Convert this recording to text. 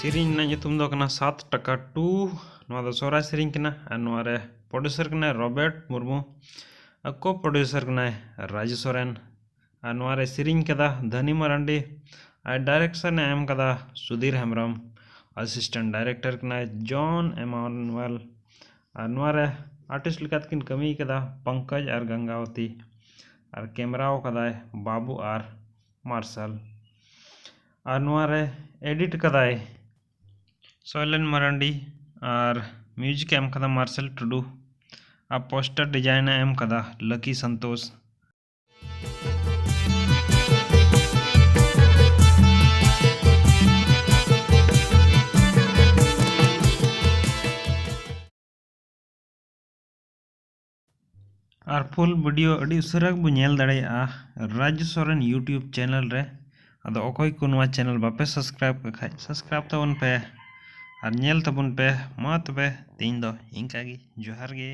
सेरिंग ना nyutum do kana 7 taka 2 नवा दो सोरा सेरिंग कना नवा रे प्रोड्यूसर कना रॉबर्ट मुर्मू को प्रोड्यूसर कना राजू सोरेन नवा रे सेरिंग कदा धनी मरांडी डायरेक्शन एम कदा सुधीर हेम्ब्रम असिस्टेंट डायरेक्टर कना जॉन एमानुअल नवा रे आर्टिस्ट लिकात किन कमी कदा पंकज और गंगावती और कैमरा कदा बाबू और मार्शल और नवा रे एडिट कदा सोलन मरांडी और म्यूजिक एम कदा मार्शल टुडू और पोस्टर डिजाइन एम कदा लकी संतोष। और फुल वीडियो अड़ी उसरा बो नेल दाड़ेया राजू सोरेन यूट्यूब चैनल रे अदो अकोय को नवा चैनल बापे सब्सक्राइब खाय सब्सक्राइब तबन पे और नेल तबन पे मा तबे तीन दो इंका गी जोहार गे।